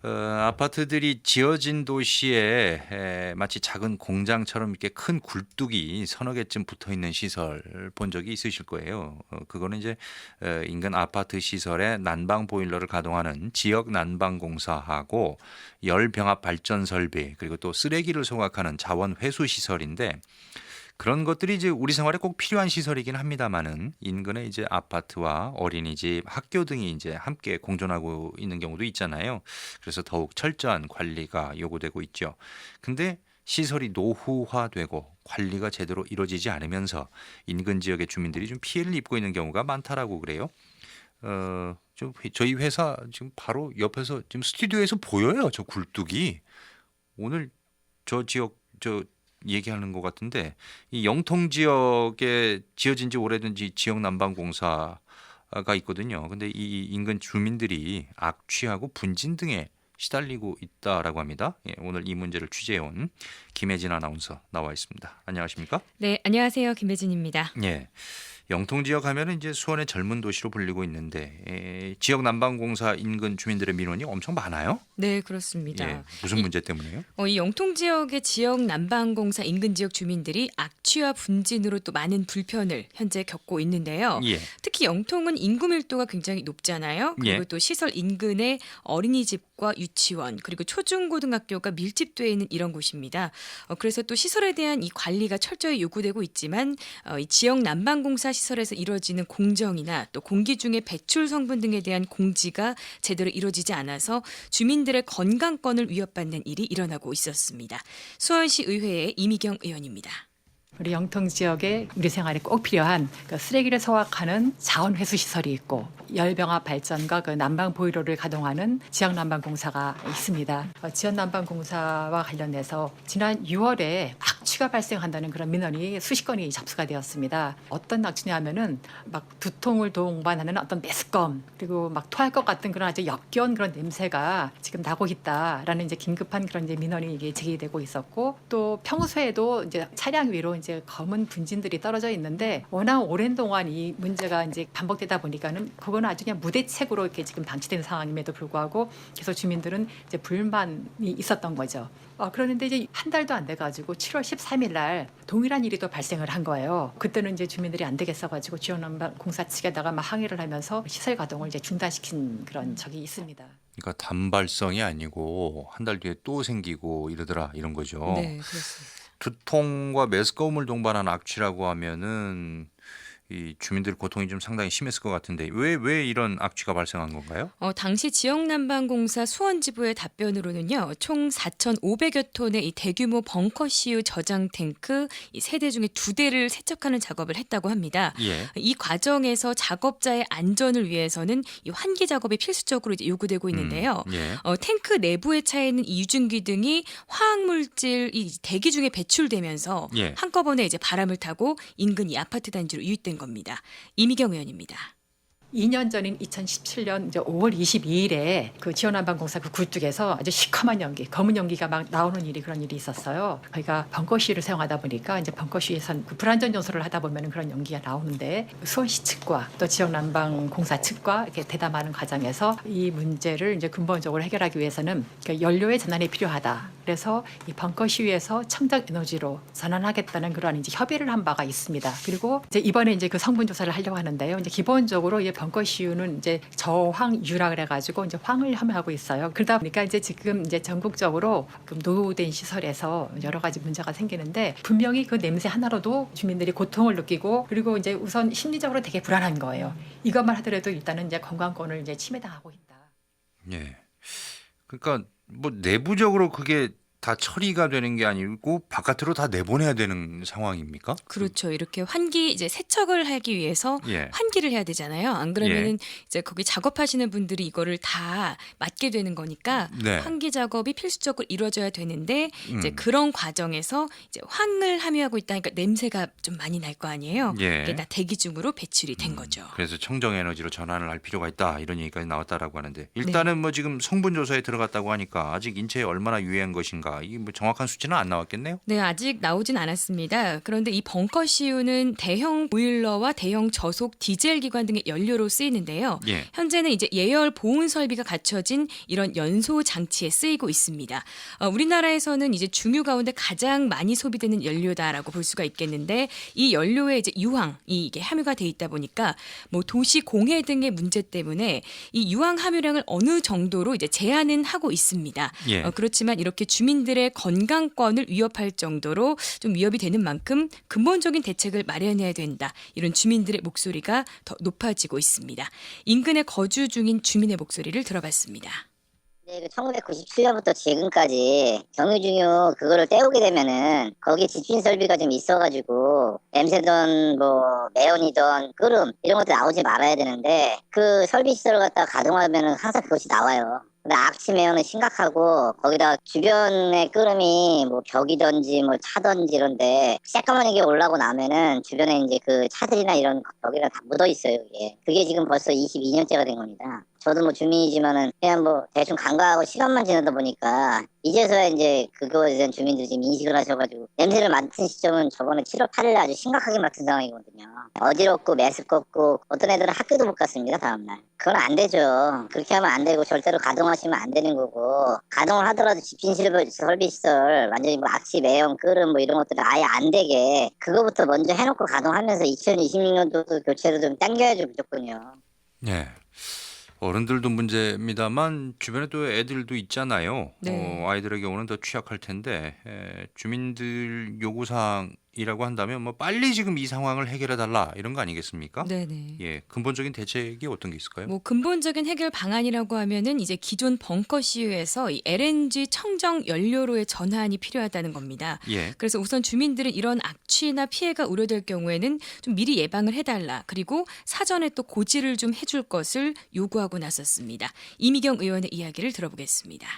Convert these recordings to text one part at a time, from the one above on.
아파트들이 지어진 도시에 마치 작은 공장처럼 이렇게 큰 굴뚝이 서너 개쯤 붙어 있는 시설 본 적이 있으실 거예요. 그거는 이제 인근 아파트 시설에 난방 보일러를 가동하는 지역 난방공사하고 열병합 발전 설비 그리고 또 쓰레기를 소각하는 자원 회수 시설인데 그런 것들이 이제 우리 생활에 꼭 필요한 시설이긴 합니다만은 인근에 이제 아파트와 어린이집, 학교 등이 이제 함께 공존하고 있는 경우도 있잖아요. 그래서 더욱 철저한 관리가 요구되고 있죠. 근데 시설이 노후화되고 관리가 제대로 이루어지지 않으면서 인근 지역의 주민들이 좀 피해를 입고 있는 경우가 많다라고 그래요. 좀 저희 회사 지금 바로 옆에서 지금 스튜디오에서 보여요. 저 굴뚝이. 오늘 저 지역 저 얘기하는 것 같은데 이 영통 지역에 지어진 지 오래된 지역 난방공사가 있거든요. 근데 이 인근 주민들이 악취하고 분진 등에 시달리고 있다라고 합니다. 예, 오늘 이 문제를 취재해온 김혜진 아나운서 나와 있습니다. 안녕하십니까? 네, 안녕하세요. 김혜진입니다. 예. 영통 지역 하면은 이제 수원의 젊은 도시로 불리고 있는데 지역 난방공사 인근 주민들의 민원이 엄청 많아요. 네, 그렇습니다. 예, 무슨 문제 때문에요? 이 영통 지역의 지역 난방공사 인근 지역 주민들이 악취와 분진으로 또 많은 불편을 현재 겪고 있는데요. 예, 특히 영통은 인구 밀도가 굉장히 높잖아요. 그리고 예. 또 시설 인근에 어린이집과 유치원 그리고 초중고등학교가 밀집되어 있는 이런 곳입니다. 그래서 또 시설에 대한 이 관리가 철저히 요구되고 있지만 이 지역 난방공사 시설에서 이루어지는 공정이나 또 공기 중의 배출 성분 등에 대한 공지가 제대로 이루어지지 않아서 주민들의 건강권을 위협받는 일이 일어나고 있었습니다. 수원시 의회의 이미경 의원입니다. 우리 영통 지역에 우리 생활에 꼭 필요한 그 쓰레기를 소각하는 자원 회수 시설이 있고 열병합 발전과 그 난방 보일러를 가동하는 지역 난방공사가 있습니다. 지역 난방공사와 관련해서 지난 6월에 악취가 발생한다는 그런 민원이 수십 건이 접수가 되었습니다. 어떤 악취냐면은 막 두통을 동반하는 어떤 메스꺼움 그리고 막 토할 것 같은 그런 아주 역겨운 그런 냄새가 지금 나고 있다라는 이제 긴급한 그런 이제 민원이 이게 제기되고 있었고 또 평소에도 이제 차량 위로 이제 검은 분진들이 떨어져 있는데 워낙 오랜 동안 이 문제가 이제 반복되다 보니까는 그거는 아주 그냥 무대책으로 이렇게 지금 방치된 상황임에도 불구하고 계속 주민들은 이제 불만이 있었던 거죠. 그러는데 이제 한 달도 안 돼가지고 7월 13일 날 동일한 일이 또 발생을 한 거예요. 그때는 이제 주민들이 안 되겠어가지고 지역난방공사 측에다가 막 항의를 하면서 시설 가동을 이제 중단시킨 그런 적이 있습니다. 그러니까 단발성이 아니고 한 달 뒤에 또 생기고 이러더라 이런 거죠. 네, 그렇습니다. 두통과 메스꺼움을 동반한 악취라고 하면은 이 주민들 고통이 좀 상당히 심했을 것 같은데 왜 이런 악취가 발생한 건가요? 당시 지역난방공사 수원지부의 답변으로는요, 총 4,500여 톤의 이 대규모 벙커CU 저장 탱크 이 3대 중에 2대를 세척하는 작업을 했다고 합니다. 예. 이 과정에서 작업자의 안전을 위해서는 이 환기 작업이 필수적으로 이제 요구되고 있는데요. 예. 탱크 내부에 차 있는 이 유증기 등이 화학물질 이 대기 중에 배출되면서 예. 한꺼번에 이제 바람을 타고 인근 이 아파트 단지로 유입된 겁니다. 이미경 의원입니다. 2년 전인 2017년 이제 5월 22일에 그 지역난방공사 그 굴뚝에서 아주 시커먼 연기, 검은 연기가 막 나오는 그런 일이 있었어요. 저희가 벙커시를 사용하다 보니까 이제 벙커시에선 그 불안전 요소를 하다 보면 그런 연기가 나오는데 수원시 측과 또 지역난방공사 측과 이렇게 대담하는 과정에서 이 문제를 이제 근본적으로 해결하기 위해서는 연료의 전환이 필요하다. 그래서 이 벙커시에서 청정 에너지로 전환하겠다는 그러한 이제 협의를 한 바가 있습니다. 그리고 이제 이번에 이제 그 성분 조사를 하려고 하는데요. 이제 기본적으로 이 벙커CU는 이제 저황유라 그래가지고 이제 황을 혐오하고 있어요. 그러다 보니까 이제 지금 이제 전국적으로 노후된 시설에서 여러 가지 문제가 생기는데 분명히 그 냄새 하나로도 주민들이 고통을 느끼고 그리고 이제 우선 심리적으로 되게 불안한 거예요. 이것만 하더라도 일단은 이제 건강권을 이제 침해당하고 있다. 예. 그러니까 뭐 내부적으로 그게 다 처리가 되는 게 아니고 바깥으로 다 내보내야 되는 상황입니까? 그렇죠. 이렇게 환기 이제 세척을 하기 위해서 예. 환기를 해야 되잖아요. 안 그러면은 이제 거기 작업하시는 분들이 이거를 다 맡게 되는 거니까 네. 환기 작업이 필수적으로 이루어져야 되는데 이제 그런 과정에서 이제 황을 함유하고 있다니까 냄새가 좀 많이 날 거 아니에요. 예. 그게 다 대기 중으로 배출이 된 거죠. 그래서 청정 에너지로 전환을 할 필요가 있다 이런 얘기까지 나왔다라고 하는데 일단은 뭐 지금 성분 조사에 들어갔다고 하니까 아직 인체에 얼마나 유해한 것인가 됩니까? 이게 뭐 정확한 수치는 안 나왔겠네요. 네, 아직 나오진 않았습니다. 그런데 이 벙커 CU는 대형 보일러와 대형 저속 디젤 기관 등의 연료로 쓰이는데요. 예. 현재는 이제 예열 보온 설비가 갖춰진 이런 연소 장치에 쓰이고 있습니다. 우리나라에서는 이제 중유 가운데 가장 많이 소비되는 연료다라고 볼 수가 있겠는데 이 연료에 이제 유황이 이게 함유가 돼 있다 보니까 뭐 도시 공해 등의 문제 때문에 이 유황 함유량을 어느 정도로 이제 제한은 하고 있습니다. 예. 그렇지만 이렇게 주민들의 건강권을 위협할 정도로 좀 위협이 되는 만큼 근본적인 대책을 마련해야 된다. 이런 주민들의 목소리가 더 높아지고 있습니다. 인근에 거주 중인 주민의 목소리를 들어봤습니다. 네, 1997년부터 지금까지 경유중유 그거를 떼우게 되면은 거기에 집진 설비가 좀 있어가지고 냄새든 뭐 매연이든 끓음 이런 것들 나오지 말아야 되는데 그 설비 시설을 갖다가 가동하면은 항상 그것이 나와요. 근데 악취 매연은 심각하고 거기다 주변에 끓음이 뭐 벽이든지 뭐 차든지 이런데 새까만 게 올라오고 나면은 주변에 이제 그 차들이나 이런 벽이랑 다 묻어 있어요. 그게 지금 벌써 22년째가 된 겁니다. 저도 뭐 주민이지만은 그냥 뭐 대충 간과하고 시간만 지나다 보니까 이제서야 이제 그거에 대한 주민들이 지금 인식을 하셔가지고 냄새를 맡은 시점은 저번에 7월 8일에 아주 심각하게 맡은 상황이거든요. 어지럽고 메스껍고 어떤 애들은 학교도 못 갔습니다. 다음날. 그건 안 되죠. 그렇게 하면 안 되고 절대로 가동하시면 안 되는 거고 가동을 하더라도 집진 설비 시설 완전히 뭐 악취 매연 끓음 뭐 이런 것들을 아예 안 되게 그거부터 먼저 해놓고 가동하면서 2026년도 교체로 좀 당겨야죠 무조건요. 네. 어른들도 문제입니다만 주변에 또 애들도 있잖아요. 네. 아이들의 경우는 더 취약할 텐데 주민들 요구사항이라고 한다면 뭐 빨리 지금 이 상황을 해결해 달라 이런 거 아니겠습니까? 네네. 예, 근본적인 대책이 어떤 게 있을까요? 뭐 근본적인 해결 방안이라고 하면은 이제 기존 벙커 CU에서 이 LNG 청정 연료로의 전환이 필요하다는 겁니다. 예, 그래서 우선 주민들은 이런 악취나 피해가 우려될 경우에는 좀 미리 예방을 해달라. 그리고 사전에 또 고지를 좀 해줄 것을 요구하고 나섰습니다. 이미경 의원의 이야기를 들어보겠습니다.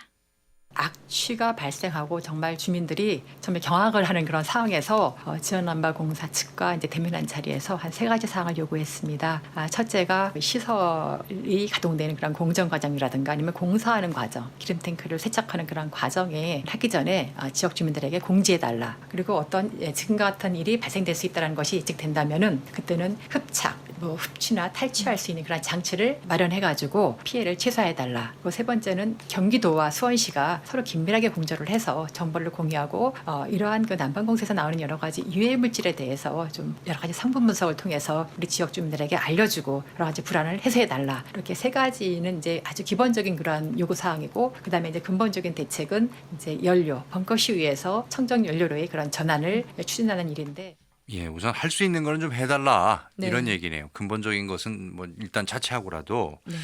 악취가 발생하고 정말 주민들이 정말 경악을 하는 그런 상황에서 지역난방공사 측과 이제 대면한 자리에서 한 3가지 사항을 요구했습니다. 첫째가 시설이 가동되는 그런 공정 과정이라든가 아니면 공사하는 과정, 기름 탱크를 세척하는 그런 과정에 하기 전에 지역 주민들에게 공지해달라. 그리고 어떤 지금과 같은 일이 발생될 수 있다는 것이 예측된다면은 그때는 흡착, 뭐 흡취나 탈취할 수 있는 그런 장치를 마련해가지고 피해를 최소화해달라. 그리고 세 번째는 경기도와 수원시가 서로 긴밀하게 공조를 해서 정보를 공유하고 이러한 그 난방공사에서 나오는 여러 가지 유해 물질에 대해서 좀 여러 가지 성분 분석을 통해서 우리 지역 주민들에게 알려주고 여러 가지 불안을 해소해달라. 이렇게 3가지는 이제 아주 기본적인 그러한 요구 사항이고 그다음에 이제 근본적인 대책은 이제 연료 벙커 시위에서 청정 연료로의 그런 전환을 추진하는 일인데. 예, 우선 할 수 있는 거는 좀 해달라 네. 이런 얘기네요. 근본적인 것은 뭐 일단 자체하고라도 네.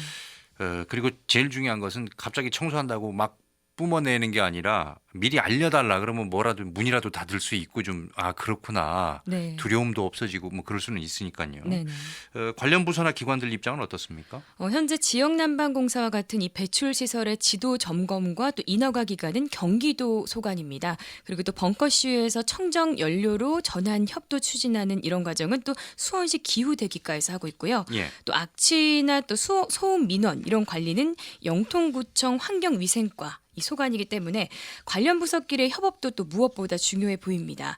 그리고 제일 중요한 것은 갑자기 청소한다고 막 뿜어내는 게 아니라 미리 알려달라 그러면 뭐라도 문이라도 닫을 수 있고 좀 그렇구나 네. 두려움도 없어지고 뭐 그럴 수는 있으니까요. 네네. 관련 부서나 기관들 입장은 어떻습니까? 현재 지역난방공사와 같은 이 배출시설의 지도 점검과 또 인허가 기관은 경기도 소관입니다. 그리고 또 벙커 CU에서 청정 연료로 전환 협도 추진하는 이런 과정은 또 수원시 기후대기과에서 하고 있고요. 예. 또 악취나 또 소음 민원 이런 관리는 영통구청 환경위생과 이 소관이기 때문에 관련 부서끼리의 협업도 또 무엇보다 중요해 보입니다.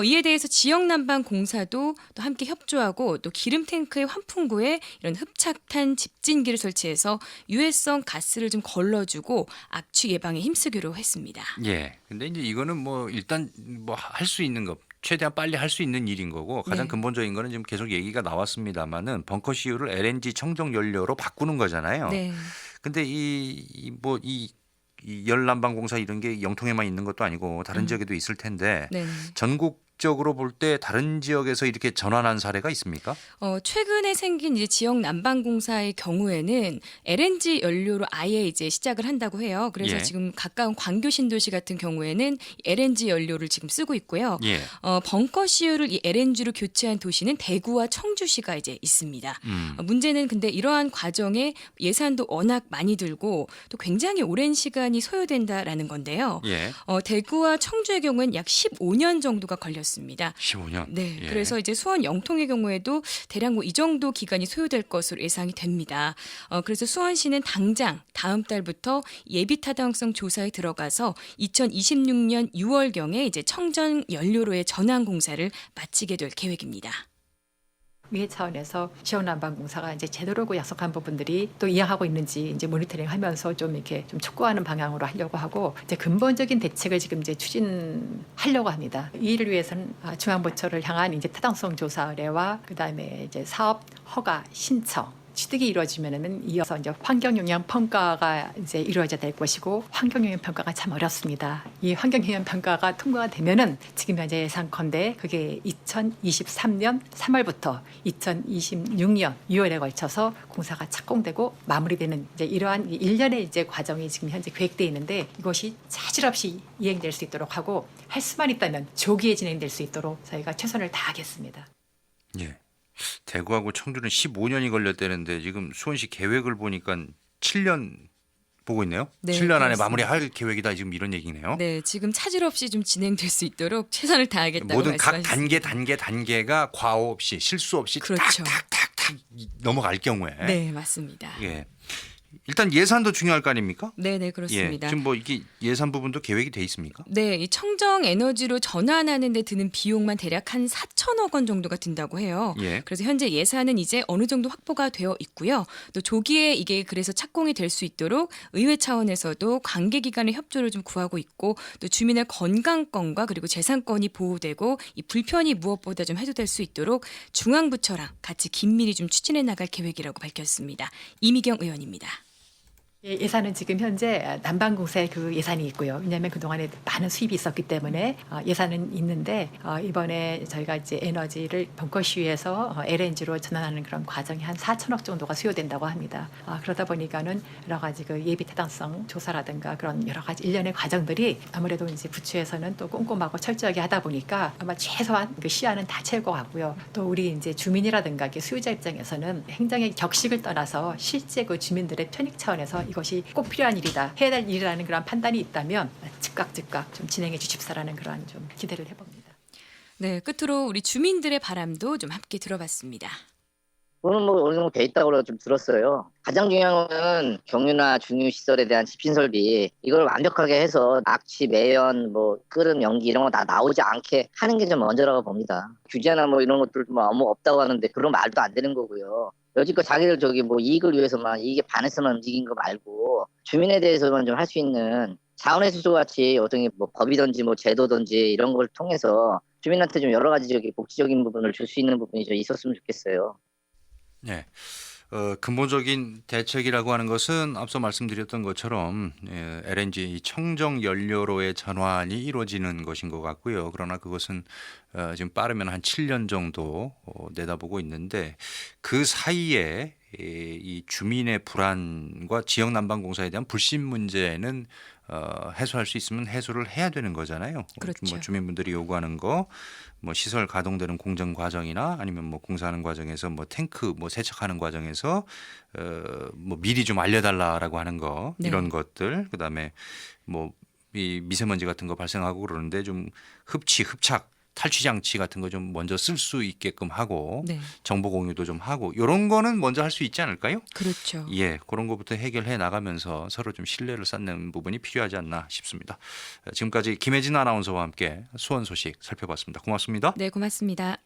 이에 대해서 지역난방공사도 또 함께 협조하고 또 기름 탱크의 환풍구에 이런 흡착탄 집진기를 설치해서 유해성 가스를 좀 걸러주고 악취 예방에 힘쓰기로 했습니다. 예. 근데 이제 이거는 뭐 일단 뭐 할 수 있는 것 최대한 빨리 할 수 있는 일인 거고 가장 네. 근본적인 거는 지금 계속 얘기가 나왔습니다만은 벙커 CU를 LNG 청정 연료로 바꾸는 거잖아요. 네. 근데 이 열난방공사 이런 게 영통에만 있는 것도 아니고 다른 지역에도 있을 텐데 네. 전국적으로 볼 때 다른 지역에서 이렇게 전환한 사례가 있습니까? 최근에 생긴 이제 지역 난방공사의 경우에는 LNG 연료로 아예 이제 시작을 한다고 해요. 그래서 예. 지금 가까운 광교 신도시 같은 경우에는 LNG 연료를 지금 쓰고 있고요. 예. 벙커 CU를 이 LNG로 교체한 도시는 대구와 청주시가 이제 있습니다. 문제는 근데 이러한 과정에 예산도 워낙 많이 들고 또 굉장히 오랜 시간이 소요된다라는 건데요. 예. 대구와 청주의 경우는 약 15년 정도가 걸렸습니다. 있습니다. 15년. 네, 예. 그래서 이제 수원 영통의 경우에도 대략 뭐 이 정도 기간이 소요될 것으로 예상이 됩니다. 그래서 수원시는 당장 다음 달부터 예비 타당성 조사에 들어가서 2026년 6월경에 이제 청정 연료로의 전환 공사를 마치게 될 계획입니다. 위해 차원에서 지역난방공사가 이제 제대로 약속한 부분들이 또 이행하고 있는지 이제 모니터링하면서 좀 이렇게 좀 촉구하는 방향으로 하려고 하고 이제 근본적인 대책을 지금 이제 추진하려고 합니다. 이 일을 위해서는 중앙부처를 향한 이제 타당성 조사 의뢰와 그다음에 이제 사업 허가 신청 취득이 이루어지면은 이어서 이제 환경영향 평가가 이제 이루어져야 될 것이고 환경영향 평가가 참 어렵습니다. 이 환경영향 평가가 통과가 되면은 지금 현재 예상컨대 그게 2023년 3월부터 2026년 6월에 걸쳐서 공사가 착공되고 마무리되는 이제 이러한 일련의 이제 과정이 지금 현재 계획되어 있는데 이것이 차질 없이 이행될 수 있도록 하고 할 수만 있다면 조기에 진행될 수 있도록 저희가 최선을 다하겠습니다. 예. 대구하고 청주는 15년이 걸렸다는데 지금 수원시 계획을 보니까 7년 보고 있네요. 네, 7년 안에 그렇습니다. 마무리할 계획이다 지금 이런 얘기네요. 네, 지금 차질 없이 좀 진행될 수 있도록 최선을 다하겠다고 모든 각 말씀하셨습니다. 단계가 과오 없이 실수 없이 그렇죠. 탁탁탁탁 넘어갈 경우에 네, 맞습니다. 예. 일단 예산도 중요할 거 아닙니까? 네, 네, 예. 그렇습니다. 지금 뭐 이게 예산 부분도 계획이 돼 있습니까? 네, 이 청정 에너지로 전환하는 데 드는 비용만 대략 한 4천억 원 정도가 든다고 해요. 예. 그래서 현재 예산은 이제 어느 정도 확보가 되어 있고요. 또 조기에 이게 그래서 착공이 될 수 있도록 의회 차원에서도 관계기관의 협조를 좀 구하고 있고 또 주민의 건강권과 그리고 재산권이 보호되고 이 불편이 무엇보다 좀 해소될 수 있도록 중앙부처랑 같이 긴밀히 좀 추진해 나갈 계획이라고 밝혔습니다. 이미경 의원입니다. 예산은 지금 현재 난방공사에 그 예산이 있고요. 왜냐하면 그동안에 많은 수입이 있었기 때문에 예산은 있는데 이번에 저희가 이제 에너지를 벙커시위에서 LNG로 전환하는 그런 과정이 한 4천억 정도가 수요된다고 합니다. 그러다 보니까는 여러 가지 그 예비 타당성 조사라든가 그런 여러 가지 일련의 과정들이 아무래도 이제 부처에서는 또 꼼꼼하고 철저하게 하다 보니까 아마 최소한 그 시한은 다 채울 것 같고요. 또 우리 이제 주민이라든가 수요자 입장에서는 행정의 격식을 떠나서 실제 그 주민들의 편익 차원에서 이것이 꼭 필요한 일이다, 해야 될 일이라는 그런 판단이 있다면 즉각 좀 진행해 주십사라는 그런 좀 기대를 해봅니다. 네, 끝으로 우리 주민들의 바람도 좀 함께 들어봤습니다. 그거는 뭐 어느 정도 돼 있다고 좀 들었어요. 가장 중요한 거는 경유나 중유 시설에 대한 집신 설비 이걸 완벽하게 해서 악취, 매연, 뭐 끓음, 연기 이런 거 다 나오지 않게 하는 게 좀 먼저라고 봅니다. 규제나 뭐 이런 것들 뭐 아무 없다고 하는데 그런 말도 안 되는 거고요. 여지껏 자기들 뭐 이익을 위해서만 이익에 반해서만 움직인 거 말고 주민에 대해서만 좀 할 수 있는 자원회수소 같이 어떤 뭐 법이든지 뭐 제도든지 이런 걸 통해서 주민한테 좀 여러 가지 복지적인 부분을 줄 수 있는 부분이 좀 있었으면 좋겠어요. 네. 근본적인 대책이라고 하는 것은 앞서 말씀드렸던 것처럼 LNG 청정 연료로의 전환이 이루어지는 것인 것 같고요. 그러나 그것은 지금 빠르면 한 7년 정도 내다보고 있는데 그 사이에 이 주민의 불안과 지역난방공사에 대한 불신 문제는 해소할 수 있으면 해소를 해야 되는 거잖아요. 그렇죠. 뭐 주민분들이 요구하는 거, 뭐 시설 가동되는 공정 과정이나 아니면 뭐 공사하는 과정에서 뭐 탱크 뭐 세척하는 과정에서 뭐 미리 좀 알려달라라고 하는 거 네. 이런 것들, 그다음에 뭐 이 미세먼지 같은 거 발생하고 그러는데 좀 흡착 탈취 장치 같은 거 좀 먼저 쓸 수 있게끔 하고 네, 정보 공유도 좀 하고 이런 거는 먼저 할 수 있지 않을까요? 그렇죠. 예, 그런 것부터 해결해 나가면서 서로 좀 신뢰를 쌓는 부분이 필요하지 않나 싶습니다. 지금까지 김혜진 아나운서와 함께 수원 소식 살펴봤습니다. 고맙습니다. 네, 고맙습니다.